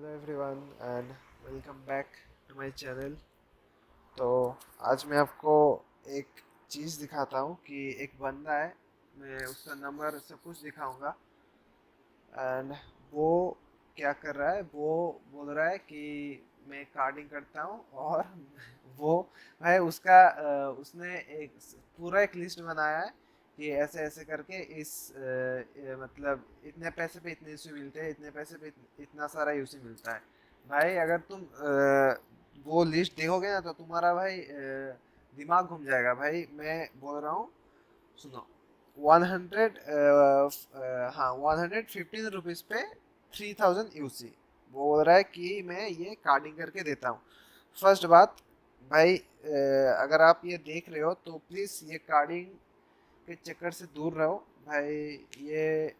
Hello everyone and welcome back to my channel. तो आज मैं आपको एक चीज़ दिखाता हूँ कि एक बंदा है। मैं उसका नंबर सब कुछ दिखाऊंगा एंड वो क्या कर रहा है। वो बोल रहा है कि मैं कार्डिंग करता हूँ और वो है उसका उसने एक पूरा एक लिस्ट बनाया है कि ऐसे ऐसे करके इस मतलब इतने पैसे पे इतने यूसी मिलते हैं, इतने पैसे पे इतना सारा यूसी मिलता है। भाई अगर तुम वो लिस्ट देखोगे ना तो तुम्हारा भाई दिमाग घूम जाएगा। भाई मैं बोल रहा हूँ, सुनो। 100 हाँ 115 रुपीज़ पे 3000 यूसी वो बोल रहा है कि मैं ये कार्डिंग करके देता हूँ। फर्स्ट बात, भाई अगर आप ये देख रहे हो तो प्लीज़ ये कार्डिंग के चक्कर से दूर रहो। भाई ये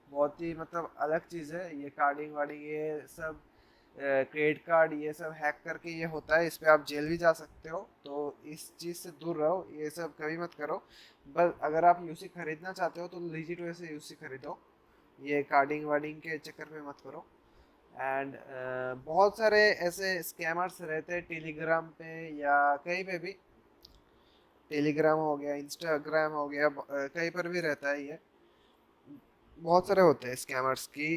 बहुत ही मतलब अलग चीज़ है ये कार्डिंग वार्डिंग, ये सब क्रेडिट कार्ड ये सब हैक करके ये होता है। इस पे आप जेल भी जा सकते हो, तो इस चीज़ से दूर रहो, ये सब कभी मत करो। बस अगर आप यूसी खरीदना चाहते हो तो लीजिट वे से यूसी खरीदो, ये कार्डिंग वार्डिंग के चक्कर में मत करो। एंड बहुत सारे ऐसे स्कैमर्स रहते हैं टेलीग्राम पे या कहीं पे भी। टेलीग्राम हो गया, इंस्टाग्राम हो गया, कहीं पर भी रहता है ये। बहुत सारे होते हैं स्कैमर्स की।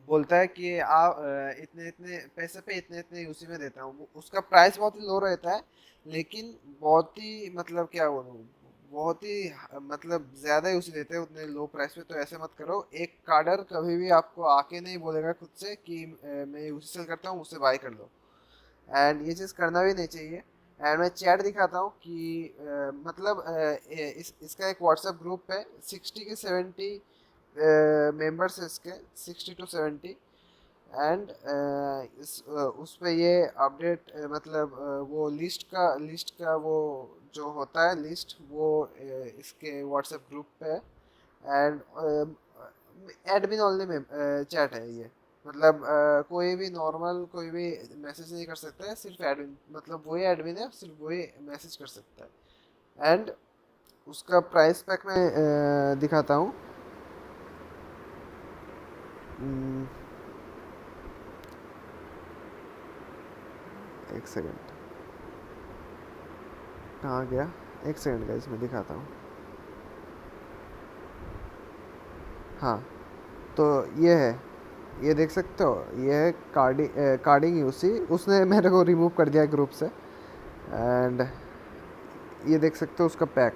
बोलता है कि आप इतने इतने पैसे पे इतने इतने यूसी में देता हूँ। उसका प्राइस बहुत ही लो रहता है, लेकिन बहुत ही मतलब क्या बोलूँ, बहुत ही मतलब ज़्यादा यूसी देते हैं उतने लो प्राइस पे। तो ऐसे मत करो। एक कार्डर कभी भी आपको आके नहीं बोलेगा खुद से कि मैं यूसी सेल करता हूँ, मुझसे बाय कर लो। एंड ये चीज़ करना भी नहीं चाहिए। एंड मैं चैट दिखाता हूँ कि मतलब इसका एक व्हाट्सएप ग्रुप है, 60 के 70 मेंबर्स है इसके, 60 to 70। एंड उस पे ये अपडेट मतलब वो लिस्ट का वो जो होता है लिस्ट वो इसके व्हाट्सएप ग्रुप पे है। एंड एडमिन ओनली में चैट है ये। मतलब कोई भी नॉर्मल कोई भी मैसेज नहीं कर सकता है, सिर्फ एडमिन, मतलब वही एडमिन है, सिर्फ वही मैसेज कर सकता है। एंड उसका प्राइस पैक मैं दिखाता हूँ। हम्म, एक सेकंड, कहाँ गया? एक सेकंड का इसमें दिखाता हूँ। हाँ, तो ये है, ये देख सकते हो, ये है कार्डिंग यूसी। उसने मेरे को रिमूव कर दिया ग्रुप से। एंड ये देख सकते हो उसका पैक,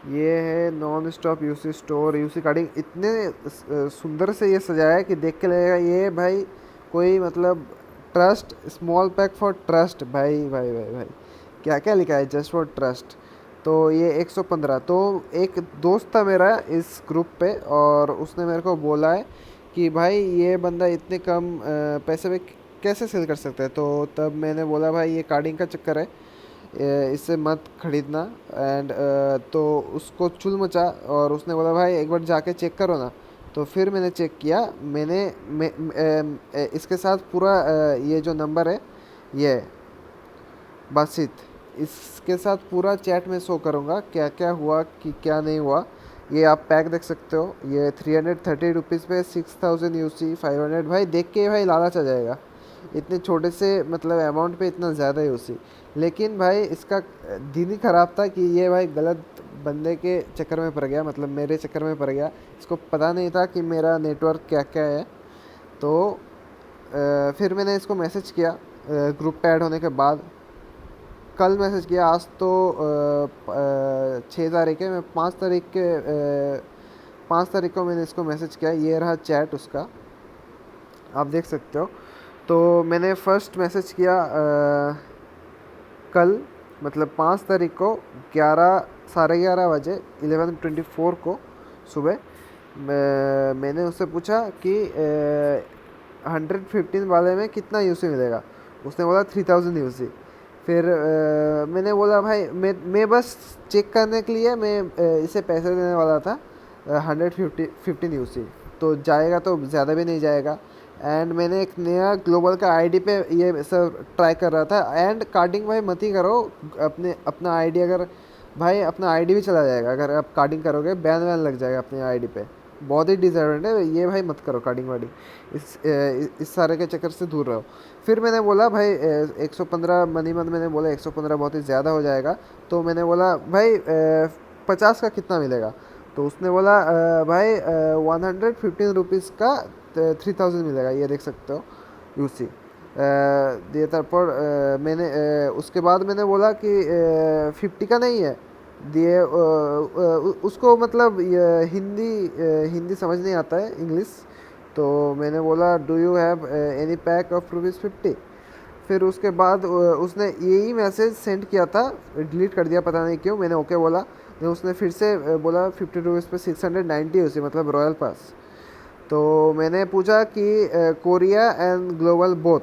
ये है non stop UC store UC carding. इतने सुंदर से ये सजाया है कि देख के लगेगा ये भाई कोई मतलब trust, small pack for trust. भाई भाई भाई भाई क्या क्या लिखा है, जस्ट फॉर ट्रस्ट। तो ये 115। तो एक दोस्त था मेरा इस ग्रुप पे और उसने मेरे को बोला है कि भाई ये बंदा इतने कम पैसे में कैसे सेल कर सकता है। तो तब मैंने बोला भाई ये कार्डिंग का चक्कर है, इससे मत खरीदना। एंड तो उसको चुल मचा और उसने बोला भाई एक बार जाके चेक करो ना। तो फिर मैंने चेक किया। इसके साथ पूरा ये जो नंबर है ये बासित, इसके साथ पूरा चैट में शो करूँगा क्या क्या हुआ कि क्या नहीं हुआ। ये आप पैक देख सकते हो, ये 330 रुपीज़ पे 6000 यूसी 500। भाई देख के भाई लालच आ जाएगा, इतने छोटे से मतलब अमाउंट पे इतना ज़्यादा यूसी। लेकिन भाई इसका दिन ही ख़राब था कि ये भाई गलत बंदे के चक्कर में पड़ गया, मतलब मेरे चक्कर में पड़ गया। इसको पता नहीं था कि मेरा नेटवर्क क्या क्या है। तो फिर मैंने इसको मैसेज किया ग्रुप पे ऐड होने के बाद। कल मैसेज किया, आज तो 6 तारीख है। मैं 5 तारीख को मैंने इसको मैसेज किया। ये रहा चैट उसका, आप देख सकते हो। तो मैंने फर्स्ट मैसेज किया कल, मतलब 5 तारीख को 11 साढ़े 11 बजे 11:24 को सुबह। मैंने उससे पूछा कि 115 वाले में कितना यूसी मिलेगा। उसने बोला 3000 यूसी। फिर मैंने बोला भाई मैं बस चेक करने के लिए मैं इसे पैसे देने वाला था। 115 यूसी तो जाएगा, तो ज़्यादा भी नहीं जाएगा। एंड मैंने एक नया ग्लोबल का आईडी पे ये सब ट्राई कर रहा था। एंड कार्डिंग भाई मत ही करो अपना आईडी, अगर भाई अपना आईडी भी चला जाएगा अगर आप कार्डिंग करोगे, बैन वैन लग जाएगा अपने आईडी पे। बहुत ही डिसएडवांटेज है ये भाई, मत करो कार्डिंग वार्डिंग, इस सारे के चक्कर से दूर रहो। फिर मैंने बोला भाई 115 मनी मन, मैंने बोला 115 बहुत ही ज़्यादा हो जाएगा। तो मैंने बोला भाई 50 का कितना मिलेगा? तो उसने बोला भाई 115 रुपीज़ का 3000 मिलेगा, ये देख सकते हो यूसी दिए। তারপর मैंने उसके बाद मैंने बोला कि 50 का नहीं है दिए। उसको मतलब हिंदी समझ नहीं आता है, इंग्लिश। तो मैंने बोला do you have any pack of ₹50? फिर उसके बाद उसने यही मैसेज सेंड किया था, डिलीट कर दिया पता नहीं क्यों। मैंने ओके बोला, फिर उसने फिर से बोला ₹50 पे 690 उसे मतलब रॉयल पास। तो मैंने पूछा कि कोरिया एंड ग्लोबल बोथ?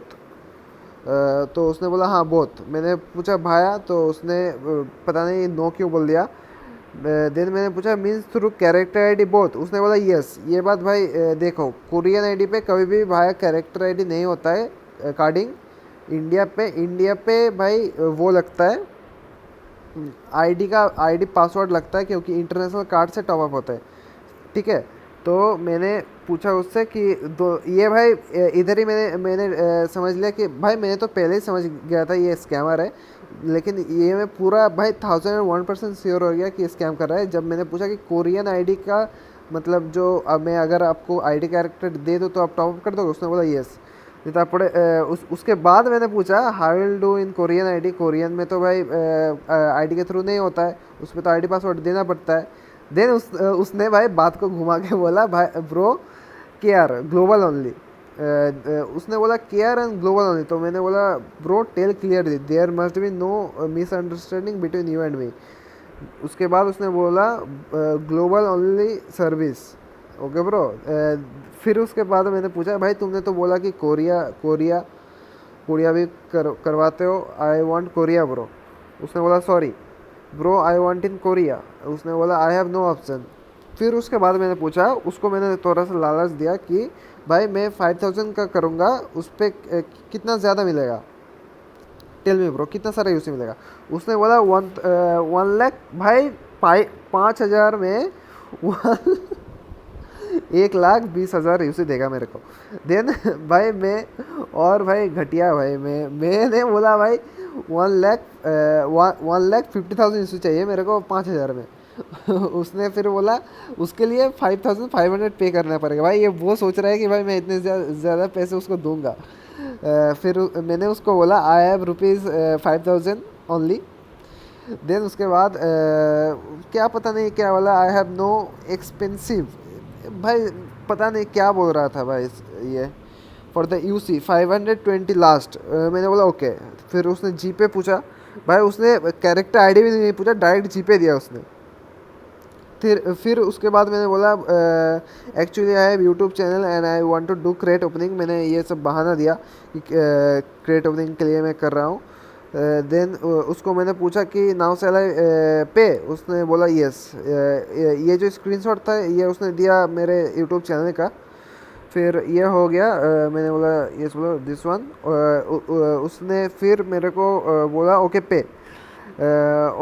तो उसने बोला हाँ बोथ। मैंने पूछा भाया, तो उसने पता नहीं नो क्यों बोल दिया। देन मैंने पूछा means through character ID both? उसने बोला यस। ये बात भाई देखो, कोरियन आईडी पे कभी भी भाई कैरेक्टर आईडी नहीं होता है कार्डिंग। इंडिया पे भाई वो लगता है, आईडी का आईडी पासवर्ड लगता है, क्योंकि इंटरनेशनल कार्ड से टॉपअप होता है, ठीक है। तो मैंने पूछा उससे कि दो ये भाई इधर ही मैंने समझ लिया कि भाई मैंने तो पहले ही समझ गया था ये स्कैमर है। लेकिन ये मैं पूरा भाई 1001% श्योर हो गया कि स्कैम कर रहा है जब मैंने पूछा कि कोरियन आईडी का मतलब जो अब मैं अगर आपको आईडी कैरेक्टर दे दूँ तो आप टॉपअप कर दोगे? उसने बोला येस। नहीं तो आप पढ़े उसके बाद मैंने पूछा how will do in Korean ID? Korean में तो भाई आईडी के थ्रू नहीं होता है, उसमें तो आईडी पासवर्ड देना पड़ता है। देन उसने भाई बात को घुमा के बोला भाई ब्रो केयर ग्लोबल ओनली। उसने बोला केयर एंड ग्लोबल ओनली। तो मैंने बोला bro tell clearly there must be no misunderstanding between you and me. उसके बाद उसने बोला global only service. Okay bro. फिर उसके बाद मैंने पूछा भाई तुमने तो बोला कि कोरिया कोरिया कोरिया भी करवाते हो, आई वांट कोरिया ब्रो। उसने बोला sorry bro I want in Korea. उसने बोला आई हैव नो ऑप्शन। फिर उसके बाद मैंने पूछा उसको, मैंने थोड़ा सा लालच दिया कि भाई मैं 5000 का करूँगा, उस पर कितना ज़्यादा मिलेगा? टेल मी ब्रो कितना सारा यूसी मिलेगा? उसने बोला 1 लाख। भाई 5000 में 1,20,000 यूसी देगा मेरे को। देन भाई मैं और भाई घटिया भाई मैंने बोला भाई 1,50,000 यूसी चाहिए मेरे को 5000 में। उसने फिर बोला उसके लिए 5500 पे करना पड़ेगा। भाई ये वो सोच रहा है कि भाई मैं इतने ज़्यादा पैसे उसको दूंगा। फिर मैंने उसको बोला I have rupees 5000 only. Then उसके बाद क्या पता नहीं क्या बोला, आई हैव नो एक्सपेंसिव। भाई पता नहीं क्या बोल रहा था भाई ये फॉर द यूसी 520 लास्ट। मैंने बोला ओके। फिर उसने जीपे पूछा, भाई उसने कैरेक्टर आईडी भी नहीं पूछा, डायरेक्ट जीपे दिया उसने। फिर उसके बाद मैंने बोला actually I have YouTube channel and I want to do crate opening. मैंने ये सब बहाना दिया कि क्रेट ओपनिंग के लिए मैं कर रहा हूँ। देन उसको मैंने पूछा कि नाउ शैल आई पे? उसने बोला यस। ये जो स्क्रीनशॉट था ये उसने दिया मेरे यूट्यूब चैनल का। फिर ये हो गया। मैंने बोला यस बोला दिस वन। उसने फिर मेरे को बोला ओके पे।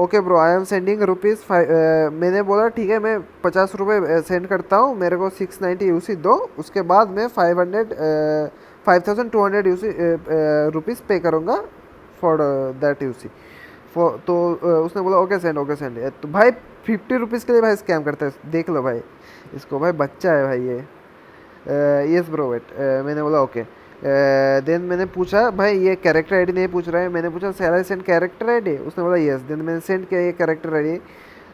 Okay bro I am sending rupees 5। मैंने बोला ठीक है मैं 50 रुपये सेंड करता हूँ, मेरे को 690 यूसी दो, उसके बाद मैं 5200 यूसी रुपीज़ पे करूँगा फॉर दैट यूसी। तो उसने बोला ओके सेंड। तो भाई 50 रुपीज़ के लिए भाई स्कैम करता है, देख लो भाई इसको, भाई बच्चा है भाई ये। Yes bro wait. मैंने बोला ओके। देन मैंने पूछा भाई ये कैरेक्टर आईडी नहीं पूछ रहा है, मैंने पूछा सैलरी सेंड कैरेक्टर आईडी? उसने बोला यस। देन मैंने सेंड किया ये कैरेक्टर आईडी।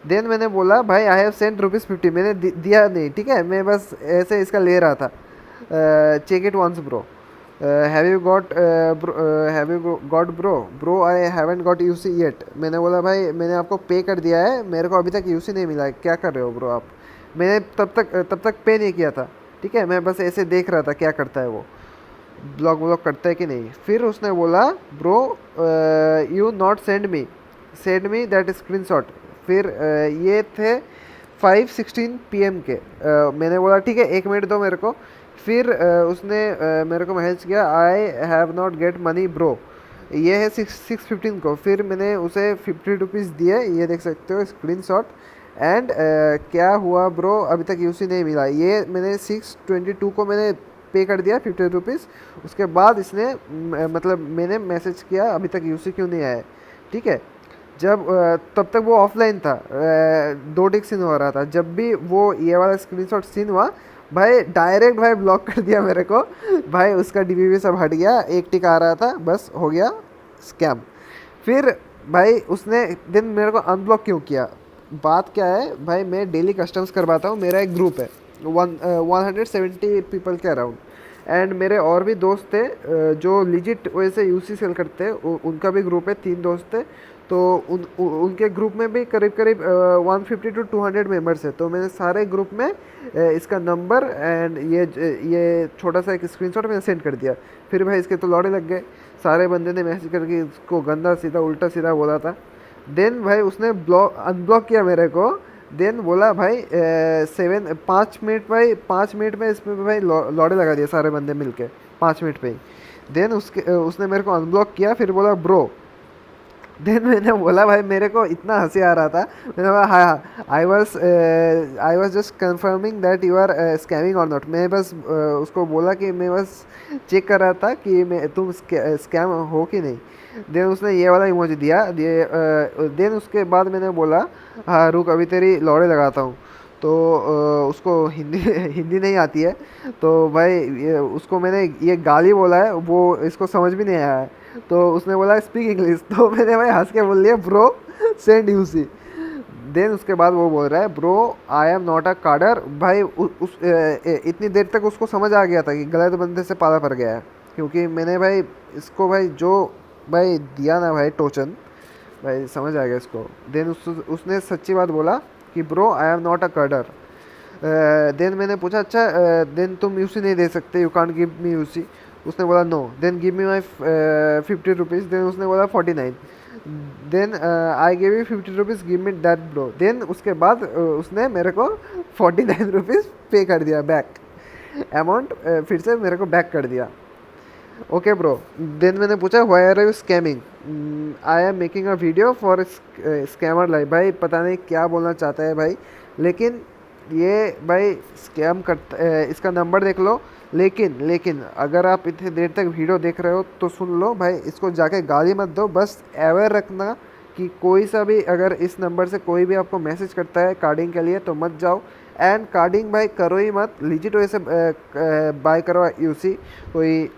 देन मैंने बोला भाई आई हैव सेंड ₹50। मैंने दिया नहीं, ठीक है, मैं बस ऐसे इसका ले रहा था। Check it once bro. Have you got bro I haven't got UC yet. मैंने बोला भाई मैंने आपको पे कर दिया है, मेरे को अभी तक यूसी नहीं मिला है, क्या कर रहे हो ब्रो आप? मैंने तब तक पे नहीं किया था, ठीक है, मैं बस ऐसे देख रहा था क्या करता है वो, ब्लॉक करता है कि नहीं। फिर उसने बोला bro you not send me that screenshot. फिर ये थे 5:16 PM के। मैंने बोला ठीक है 1 मिनट दो मेरे को। फिर उसने मेरे को मैसेज किया I have not get money bro. ये है 6:15 को। फिर मैंने उसे ₹50 दिए, ये देख सकते हो स्क्रीनशॉट। एंड क्या हुआ ब्रो, अभी तक यूसी नहीं मिला। ये मैंने 622 को मैंने पे कर दिया 50 रुपीज़। उसके बाद इसने मतलब मैंने मैसेज किया अभी तक यूसी क्यों नहीं आया, ठीक है। जब तब तक वो ऑफलाइन था, 2 टिक सीन हो रहा था। जब भी वो ये वाला स्क्रीनशॉट सीन हुआ भाई, डायरेक्ट भाई ब्लॉक कर दिया मेरे को। भाई उसका डीबीबी सब हट गया, 1 टिक आ रहा था, बस हो गया स्कैम। फिर भाई उसने दिन मेरे को अनब्लॉक क्यों किया, बात क्या है भाई, मैं डेली कस्टम्स करवाता हूँ, मेरा एक ग्रुप है 170 पीपल के अराउंड। एंड मेरे और भी दोस्त थे जो लिजिट वैसे यूसी सेल करते हैं, उनका भी ग्रुप है, 3 दोस्त थे। तो उनके ग्रुप में भी करीब करीब 150 to 200 मेंबर्स है। तो मैंने सारे ग्रुप में इसका नंबर एंड ये छोटा सा एक स्क्रीनशॉट मैंने सेंड कर दिया। फिर भाई इसके तो लौड़े लग गए, सारे बंदे ने मैसेज करके इसको गंदा सीधा उल्टा सीधा बोला था। देन भाई उसने अनब्लॉक किया मेरे को। देन बोला भाई 5 मिनट भाई, 5 मिनट में इसमें भाई लौड़े लगा दिए सारे बंदे मिलके 5 मिनट पे ही। देन उसने मेरे को अनब्लॉक किया, फिर बोला ब्रो। देन मैंने बोला भाई, मेरे को इतना हंसी आ रहा था, मैंने बोला हाँ, I was just confirming that you are scamming और नॉट। मैं बस उसको बोला कि मैं बस चेक कर रहा था कि तुम स्कैम हो कि नहीं। देन उसने ये वाला इमोजी दिया। देन उसके बाद मैंने बोला हाँ रुक, अभी तेरी लौड़े लगाता हूँ। तो उसको हिंदी हिंदी नहीं आती है, तो भाई उसको मैंने ये गाली बोला है, वो इसको समझ भी नहीं आया है। तो उसने बोला स्पीक इंग्लिश, तो मैंने भाई हंस के बोल दिया ब्रो सेंड यूसी। देन उसके बाद वो बोल रहा है bro I am not a कार्डर। भाई इतनी देर तक उसको समझ आ गया था कि गलत बंदे से पाला पड़ गया है, क्योंकि मैंने भाई इसको भाई जो भाई दिया ना भाई टोचन, भाई समझ आ गया इसको। देन उसने सच्ची बात बोला कि bro I am not a कार्डर। देन मैंने पूछा अच्छा देन तुम यूसी नहीं दे सकते, you can't give me UC. उसने बोला no, then give me my 50 rupees. Then उसने बोला 49। Then I give you 50 rupees, give me that bro. Then उसके बाद उसने मेरे को 49 रुपीज़ पे कर दिया बैक अमाउंट, फिर से मेरे को बैक कर दिया। Okay bro. देन मैंने पूछा why are you scamming, I am making a video for scammer life. भाई पता नहीं क्या बोलना चाहता है भाई, लेकिन ये भाई स्कैम करता, इसका नंबर देख लो। लेकिन अगर आप इतनी देर तक वीडियो देख रहे हो तो सुन लो भाई, इसको जाके गाली मत दो, बस अवेयर रखना कि कोई सा भी अगर इस नंबर से कोई भी आपको मैसेज करता है कार्डिंग के लिए तो मत जाओ। एंड कार्डिंग भाई करो ही मत, लिजिट वैसे बाय करो यूसी, कोई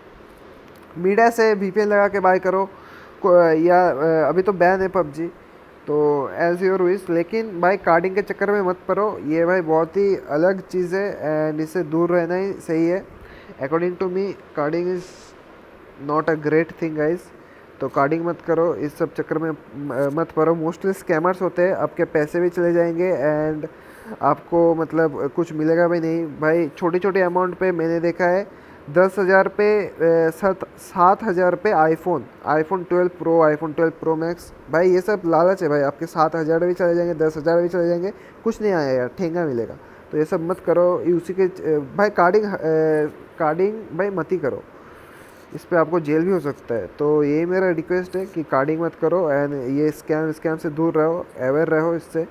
मीडिया से वीपीएन लगा के बाय करो, या अभी तो बैन है पबजी, तो एज योर विश। लेकिन भाई कार्डिंग के चक्कर में मत पड़ो, ये भाई बहुत ही अलग चीज़ है एंड इससे दूर रहना ही सही है। According to me carding is not a great thing guys. तो कार्डिंग मत करो, इस सब चक्कर में मत पड़ो। मोस्टली स्कैमर्स होते हैं, आपके पैसे भी चले जाएंगे एंड आपको मतलब कुछ मिलेगा भी नहीं। भाई छोटी छोटी अमाउंट पे मैंने देखा है 10,000 पे 7,000 पे iPhone 12 pro, iPhone 12 pro max. भाई ये सब लालच है भाई, आपके 7,000 भी चले जाएंगे, 10,000 भी चले जाएंगे, कुछ नहीं आया यार, ठेंगा मिलेगा। तो ये सब मत करो, उसी के भाई कार्डिंग भाई मत ही करो, इस पर आपको जेल भी हो सकता है। तो यही मेरा रिक्वेस्ट है कि कार्डिंग मत करो एंड ये स्कैम से दूर रहो, अवेयर रहो इससे।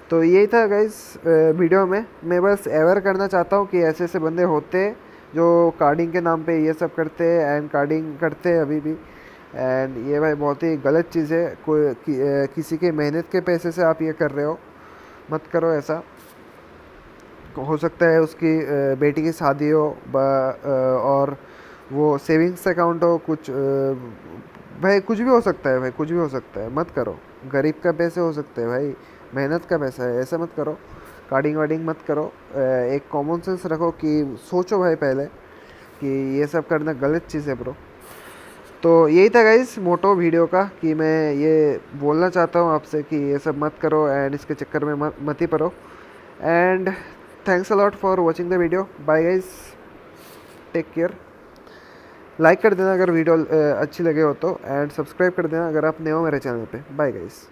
तो यही था गाइस वीडियो में, मैं बस अवेयर करना चाहता हूँ कि ऐसे ऐसे बंदे होते हैं जो कार्डिंग के नाम पे ये सब करते हैं एंड कार्डिंग करते हैं अभी भी। एंड ये भाई बहुत ही गलत चीज़ है, किसी के मेहनत के पैसे से आप ये कर रहे हो, मत करो ऐसा। हो सकता है उसकी बेटी की शादी हो और वो सेविंग्स अकाउंट हो, कुछ भाई कुछ भी हो सकता है भाई, कुछ भी हो सकता है, मत करो। गरीब का पैसे हो सकते हैं भाई, मेहनत का पैसा है, ऐसा मत करो। कार्डिंग वार्डिंग मत करो, एक कॉमन सेंस रखो कि सोचो भाई पहले कि ये सब करना गलत चीज़ है ब्रो। तो यही था गाइस मोटो वीडियो का, कि मैं ये बोलना चाहता हूँ आपसे कि ये सब मत करो एंड इसके चक्कर में मत ही पड़ो। And thanks a lot for watching the video, bye guys, take care. Like कर देना अगर वीडियो अच्छी लगे हो तो, एंड सब्सक्राइब कर देना अगर आप नए हो मेरे चैनल पे। Bye guys.